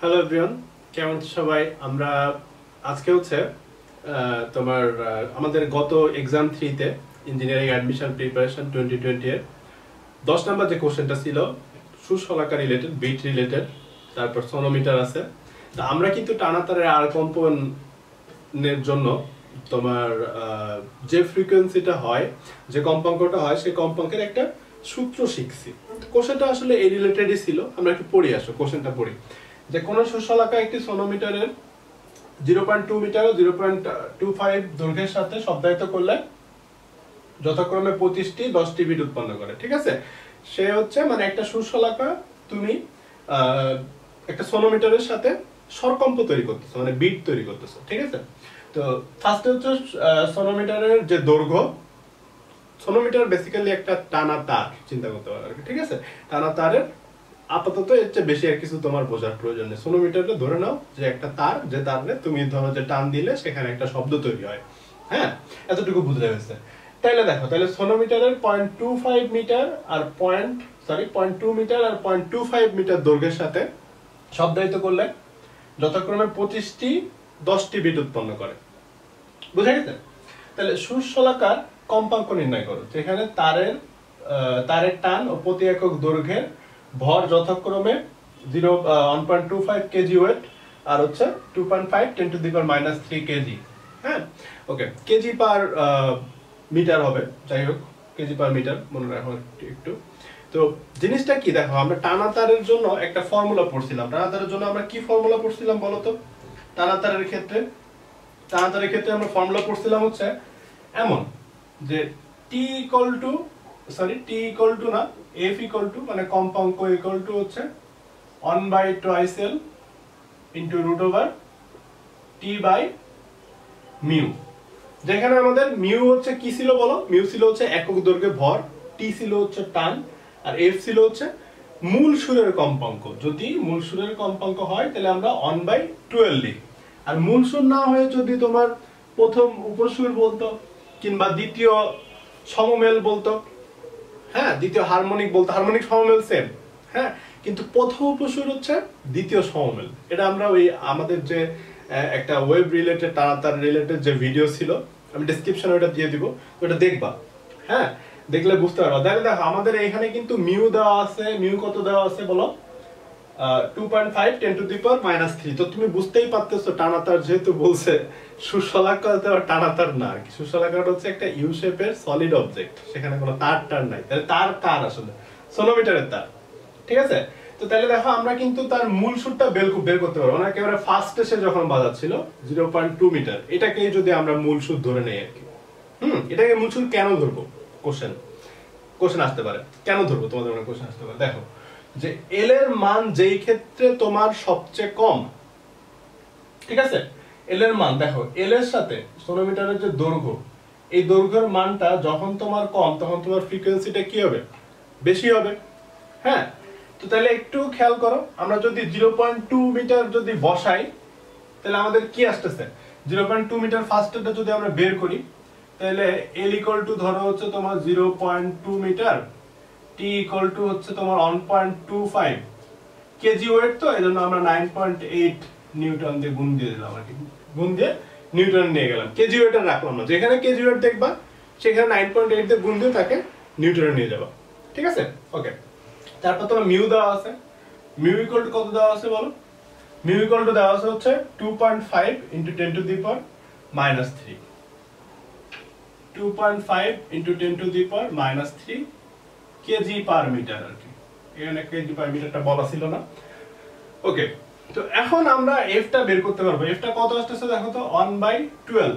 Hello everyone, কেমন সবাই? আমরা আজকে হচ্ছে তোমার আমাদের গত এক্সাম 3 তে ইঞ্জিনিয়ারিং অ্যাডমিশন প্রিপারেশন 2020 এর 10 নাম্বার যে কোশ্চেনটা ছিল সুশলাকা রিলেটেড, বিট রিলেটেড, তারপর সোনোমিটার আছে। তো আমরা কিন্তু টানাতারের আর কম্পনের জন্য তোমার যে ফ্রিকোয়েন্সিটা হয়, যে কম্পাঙ্কটা হয়, সেই কম্পাঙ্কের একটা সূত্র শিখছি। কোশ্চেনটা আসলে এই রিলেটেডই ছিল। আমরা একটু পড়ি, আসো কোশ্চেনটা পড়ি। যে কোন সুশলাকা একটি সোনোমিটারের 0.2 মিটার ও 0.25 দৈর্ঘ্যের সাথে শব্দায়িত করলে যথাক্রমে 25টি 10টি বিট উৎপন্ন করে। ঠিক আছে, সে হচ্ছে মানে একটা সুশলাকা তুমি একটা সোনোমিটারের সাথে স্বরকম্প তৈরি করতেছো, মানে বিট তৈরি করতেছো। ঠিক আছে, তো ফার্স্টে হচ্ছে সোনোমিটারের যে দৈর্ঘ্য, সোনোমিটার বেসিক্যালি একটা টানা তার, চিন্তা করতে পারো আর কি। ঠিক আছে, টানা তারের আপাতত এর চেয়ে বেশি আর কিছু তোমার বোঝার প্রয়োজন নেই। সোনোমিটারটা ধরে নাও যে একটা তার, যে তারে তুমি ধরো যে টান দিলে সেখানে একটা শব্দ তৈরি হয়। হ্যাঁ, এতটুকু বুঝতে গেছে। তাহলে দেখো, তাহলে সোনোমিটারের 0.25 মিটার আর 0.2 মিটার আর 0.25 মিটার দৈর্ঘ্যের সাথে শব্দায়িত করলে যথাক্রমে 25টি 10টি বিট উৎপন্ন করে। বুঝা গেছে? তাহলে সুশলাকার কম্পাঙ্ক নির্ণয় করো, যেখানে তারের টান ও প্রতি একক দৈর্ঘ্যের ভর যথাক্রমে 1.25 কেজি ওয়েট আর হচ্ছে 2.5 10⁻³ কেজি। হ্যাঁ, ওকে, কেজি পার মিটার হবে, যাই হোক কেজি পার মিটার মনে রাখো একটু। তো জিনিসটা কি দেখো, আমরা টানা তারের জন্য একটা ফর্মুলা পড়ছিলাম। টানা তারের জন্য আমরা কি ফর্মুলা পড়ছিলাম বলো তো? টানা তারের ক্ষেত্রে আমরা ফর্মুলা পড়ছিলাম হচ্ছে এমন যে টি ইকুয়াল টু না, এফ ইকুয়াল টু মানে কম্পাঙ্ক ইকুয়াল টু হচ্ছে 1/2L ইনটু √/t/μ। যেখানে আমাদের মিউ হচ্ছে কি ছিল বলো? মিউ ছিল হচ্ছে একক দৈর্ঘ্যে ভর, টি ছিল হচ্ছে টান, আর এফ ছিল হচ্ছে মূল সুরের কম্পাঙ্ক। যদি মূল সুরের কম্পাঙ্ক হয় তাহলে আমরা 1/2L লিখি। আর মূল সুর না হয়ে যদি তোমার প্রথম উপসুর বলতো কিংবা দ্বিতীয় সমমেল বলতো, হ্যাঁ, দ্বিতীয় হারমোনিক বলতো, হারমোনিক সমমেল সেম, হ্যাঁ, কিন্তু প্রথম উপসুর হচ্ছে দ্বিতীয় সমমেল। এটা আমরা ওই আমাদের যে একটা ওয়েব রিলেটেড, টানাতার রিলেটেড যে ভিডিও ছিল, আমি ডেসক্রিপশনে ওটা দিয়ে দিব, ওটা দেখবা। হ্যাঁ, দেখলে বুঝতে পারবা। তাহলে দেখো, আমাদের এখানে কিন্তু মিউ দেওয়া আছে। মিউ কত দেওয়া আছে বলো? 2.5 10⁻³ তো তুমি বুঝতেই পারতেছো টানাতার যেহেতু বলছে, সুশলাকা টানাতার না আর কি। সুশলাকাটা হচ্ছে একটা ইউ শেপের সলিড অবজেক্ট, সেখানে কোনো তার নাই। তাহলে তার কার আসলে সোনোমিটারের তার। ঠিক আছে, তো তাহলে দেখো আমরা কিন্তু তার মূল সুরটা বের করতে পারবো না। একেবারে ফার্স্টে সে যখন বাজাচ্ছিল 0.2 মিটার, এটাকে যদি আমরা মূল সুর ধরে নেই আর কি। এটাকে মূল সুর কেন ধরবো? কোশ্চেন আসতে পারে, কেন ধরবো তোমাদের মনে কোশ্চেন আসতে পারে। দেখো যে এল এর মান যেই ক্ষেত্রে তোমার সবচেয়ে কম, ঠিক আছে, এল এর মান দেখো, এল এর সাথে সোনোমিটারের যে দৈর্ঘ্য, এই দৈর্ঘ্যের মানটা যখন তোমার কম, তখন তোমার ফ্রিকোয়েন্সিটা কি হবে? বেশি হবে। হ্যাঁ, তো তাহলে একটু খেয়াল করো, আমরা যদি 0.2 মিটার যদি বসাই, তাহলে আমাদের কি আসতেছে? 0.2 মিটার ফার্স্টটা যদি আমরা বের করি, তাহলে এল ইকুয়াল টু ধরো হচ্ছে তোমার 0.2 মিটার, টি ইকুয়াল টু হচ্ছে তোমার 1.25 কেজি ওয়েট। তো এজন্য আমরা 9.8 নিউটন দিয়ে গুণ দিয়ে দিলাম আর কি। গুণ দিয়ে নিউটন নিয়ে গেলাম, কেজি ওয়েট আর রাখলাম না। যেখানে কেজি ওয়েট দেখবা সেখানে 9.8 দিয়ে গুণ দিয়ে তাকে নিউটনে নিয়ে যাবা। ঠিক আছে, ওকে। তারপর তোমার মিউ দেওয়া আছে। মিউ ইকুয়াল টু কত দেওয়া আছে বলো? মিউ ইকুয়াল টু দেওয়া আছে হচ্ছে 2.5 × 10⁻³ 2.5 × 10⁻³ কেজি পার মিটার আর কি। এখানে কেজি পার মিটারটা বলা ছিল না। ওকে, তো এখন আমরা এফটা বের করতে পারবো। এফটা কত আসছে দেখো তো? 1/12।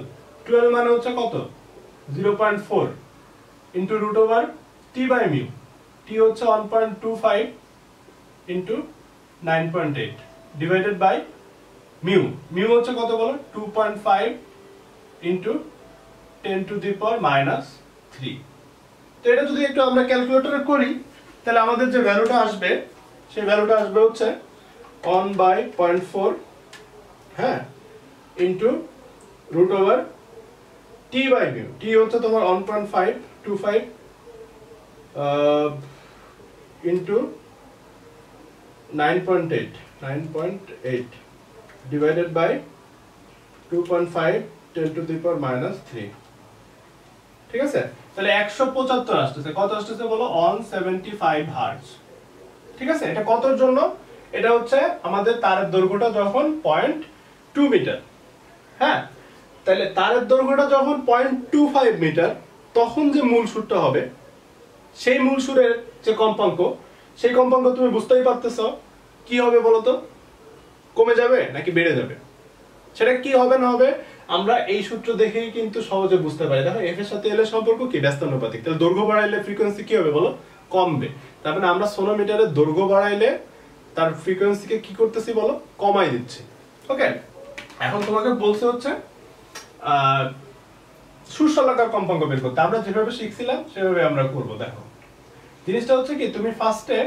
12 মানে হচ্ছে কত? 0.4 × √/t/μ। টি হচ্ছে 1.25 × 9.8 ডিভাইডেড বাই মিউ। মিউ হচ্ছে কত বলো? 2.5 × 10⁻³ তো এটা যদি একটু আমরা ক্যালকুলেটরে করি, তাহলে আমাদের যে ভ্যালুটা আসবে, সেই ভ্যালুটা আসবে হচ্ছে 1/0.4, হ্যাঁ, ইনটু √/t/μ। টি হচ্ছে তোমার 1.525 into 9.8 9.8 divided by 2.5 10 to the power minus 3 ঠিক আছে তাহলে 175 আসছে কত আসছে বলো 175 হার্টজ ঠিক আছে এটা কতর জন্য এটা হচ্ছে আমাদের তারের দৈর্ঘ্যটা যখন 0.2 মিটার হ্যাঁ তাহলে তারের দৈর্ঘ্যটা যখন 0.25 মিটার তখন যে মূল সুরটা হবে সেই মূল সুরের যে কম্পাঙ্ক সেই কম্পাঙ্ক তুমি বুঝতেই পারতেছো কি হবে বলো তো কমে যাবে নাকি বেড়ে যাবে সেটা কি হবে না হবে আমরা এই সূত্র দেখেই কিন্তু সহজে বুঝতে পারি দেখো এফ এর সাথে এল এর সম্পর্ক কি ব্যস্তানুপাতিক তাহলে দৈর্ঘ্য বাড়াইলে ফ্রিকোয়েন্সি কি হবে বলো কমবে তার মানে আমরা সোনোমিটারের দৈর্ঘ্য বাড়াইলে তার ফ্রিকোয়েন্সিকে কি করতেছি বলো কমাই দিচ্ছি ওকে এখন তোমাকে বলছে হচ্ছে সুষমালাকার কম্পাঙ্ক বের করতে আমরা যেভাবে শিখছিলাম সেভাবে আমরা করব দেখো জিনিসটা হচ্ছে কি তুমি ফার্স্টে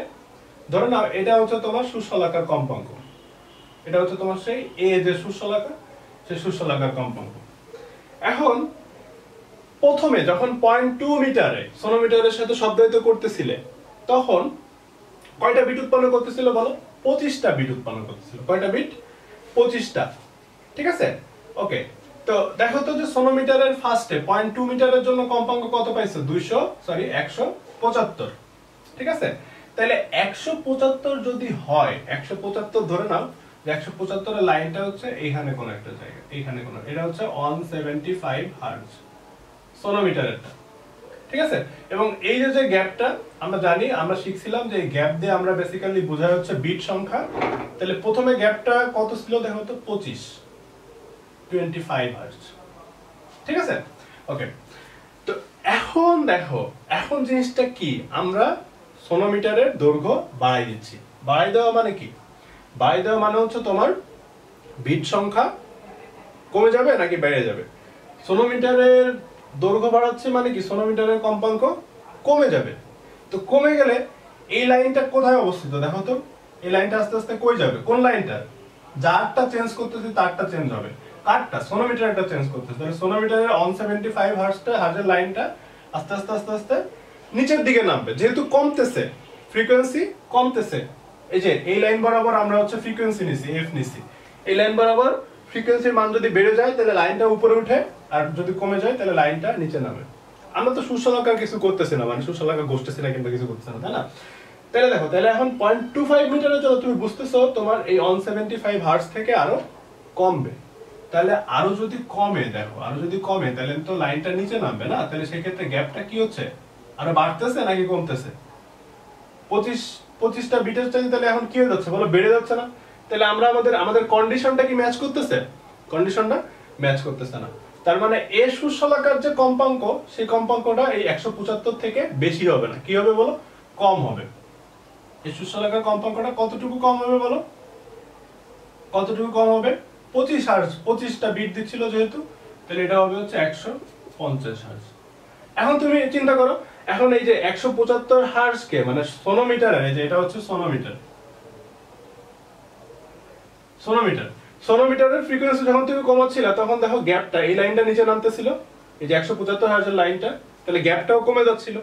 ধরে নাও এটা হচ্ছে তোমার সুষমালাকার কম্পাঙ্ক এটা হচ্ছে তোমার সেই এ যে সুষমালাকা সেই সুষমালাকার কম্পাঙ্ক এখন প্রথমে যখন 0.2 মিটারে সোনোমিটারের সাথে শব্দায়িত করতেছিলে তখন কয়টা বিট উৎপন্ন করতেছিল বলো 25টা বিট উৎপন্ন করতেছিল কয়টা বিট 25টা ঠিক আছে ওকে তো দেখো তো যে সোনোমিটারের ফার্স্টে 0.2 মিটারের জন্য কম্পাঙ্ক কত পাইছো 175 ঠিক আছে তাহলে 175 যদি হয় 175 ধরে নাও যে 175 এর লাইনটা হচ্ছে এইখানে কোন একটা জায়গা এইখানে কোন এটা হচ্ছে 175 হার্টজ সোনোমিটারেরটা ঠিক আছে এবং এই যে গ্যাপটা আমরা জানি আমরা শিখছিলাম যে এই গ্যাপ দিয়ে আমরা বেসিক্যালি বোঝাই হচ্ছে বিট সংখ্যা তাহলে প্রথমে গ্যাপটা কত ছিল দেখো তো 25 হার্টজ ঠিক আছে ওকে তো এখন দেখো এখন জিনিসটা কি আমরা সোনোমিটারের দৈর্ঘ্য বাড়াই দিচ্ছি বাড়াই দেওয়া মানে কি বাড়াই দেওয়া মানে হচ্ছে তোমার বিট সংখ্যা কমে যাবে নাকি বেড়ে যাবে সোনোমিটারের দৈর্ঘ্য বাড়াচ্ছে মানে কি সোনোমিটারের কম্পাঙ্ক কমে যাবে তো কমে গেলে এই লাইনটা কোথায় অবস্থিত দেখো তো এই লাইনটা আস্তে আস্তে কই যাবে কোন লাইনটা যারটা চেঞ্জ করতেছি তারটা চেঞ্জ হবে কারটা সোনোমিটারটা চেঞ্জ করতেছি তাহলে সোনোমিটারের 175 হার্টজের লাইনটা আস্তে আস্তে আস্তে আস্তে নিচের দিকে নামবে যেহেতু কমতেছে ফ্রিকোয়েন্সি কমতেছে এই যে এই লাইন বরাবর আমরা হচ্ছে ফ্রিকোয়েন্সি নিছি এফ নিছি এই লাইন বরাবর ফ্রিকোয়েন্সির মান যদি বেড়ে যায় তাহলে লাইনটা উপরে উঠে আর যদি কমে যায় তাহলে লাইনটা নিচে নামে আমরা তো সুষমালাকার কিছু করতেছি না মানে সুষমালাকা গোষ্ঠীছি না কিংবা কিছু করতেছি না তাই না তাহলে দেখো তাহলে এখন 0.25 মিটারের জন্য তুমি বুঝতেছো তোমার এই 175 হার্টজ থেকে আরো কমবে তাহলে আরো যদি কমে দেখো আরো যদি কমে তাহলে তো লাইনটা নিচে নামবে না তাহলে সেই ক্ষেত্রে গ্যাপটা কি হচ্ছে আরো বাড়তেছে নাকি কমতেছে 25টা বিটের চাইতে তাহলে এখন কি হয়ে যাচ্ছে বলো বেড়ে যাচ্ছে না তাহলে আমরা আমাদের কন্ডিশনটা কি ম্যাচ করতেছে কন্ডিশনটা ম্যাচ করতেছে না তার মানে এ সুষমালাকার যে কম্পাঙ্ক সেই কম্পাঙ্কটা এই 175 থেকে বেশি হবে না কি হবে বলো কম হবে এই সুষমালাকার কম্পাঙ্কটা কতটুকু কম হবে বলো কতটুকু কম হবে 25 হার্টজ 25টা বিট দিচ্ছিল যেহেতু তাহলে এটা হবে হচ্ছে 150 হার্টজ এখন তুমি চিন্তা করো এখন এই যে 175 হার্টজ কে মানে সোনোমিটারে এই যে এটা হচ্ছে সোনোমিটারের ফ্রিকোয়েন্সি যখন তুমি কমাচ্ছিলা তখন দেখো গ্যাপটা এই লাইনটা নিচে নামতেছিল এই যে 175 হার্টজের লাইনটা তাহলে গ্যাপটাও কমে যাচ্ছিল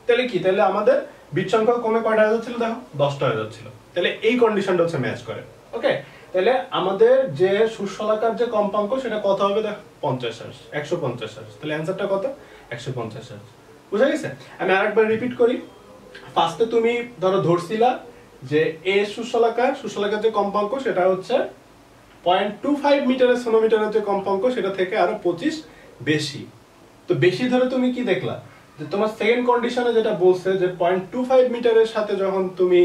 তাহলে কি তাহলে আমাদের বিট সংখ্যা কমে কয়টা হয়ে যাচ্ছিল দেখো 10টা হয়ে যাচ্ছিল তাহলে এই কন্ডিশনটা হচ্ছে ম্যাচ করে ওকে তাহলে আমাদের যে সুষমালাকার যে কম্পাঙ্ক সেটা কত হবে দেখো 50 হার্টজ 150 হার্টজ তাহলে অ্যানসারটা কত 150 হার্টজ বুঝা গেছে আমি আরেকবার রিপিট করি ফার্স্টে তুমি ধরো ধরছিলা যে এ সুষমালাকার যে কম্পাঙ্ক সেটা হচ্ছে 0.25 মিটারের সোনোমিটারের যে কম্পাঙ্ক সেটা থেকে আরো 25 বেশি তো বেশি ধরে তুমি কি দেখলা যে তোমার সেকেন্ড কন্ডিশনে যেটা বলছে যে 0.25 মিটারের সাথে যখন তুমি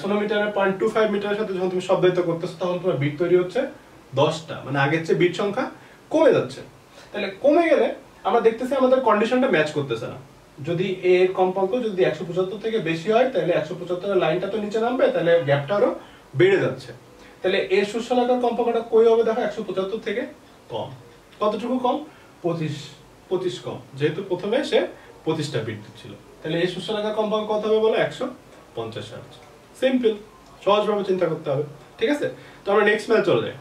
সোনোমিটারের 0.25 মিটারের সাথে যখন তুমি শব্দায়িত করতেছো তখন তোমার বিট তৈরি হচ্ছে 10টা মানে আগের চেয়ে বিট সংখ্যা কমে যাচ্ছে তাহলে কমে গেলে আমরা দেখতেছি আমাদের কন্ডিশনটা ম্যাচ করতেছে না যদি এর কম্পাঙ্ক যদি 175 থেকে বেশি হয় তাহলে 175 এর লাইনটা তো নিচে নামবে তাহলে গ্যাপটা আরো বেড়ে যাচ্ছে তাহলে এর সুষমালাকার কম্পাঙ্কটা কই হবে দেখো 175 থেকে কম কতটুকু কম 25 কম যেহেতু প্রথমে সে 25টা বিট দিচ্ছিল তাহলে এই সুষমালাকার কম্পাঙ্ক কত হবে বলো 150 হার্টজ সিম্পল সহজভাবে চিন্তা করতে হবে ঠিক আছে তো আমরা নেক্সট ম্যাচ চলে যাই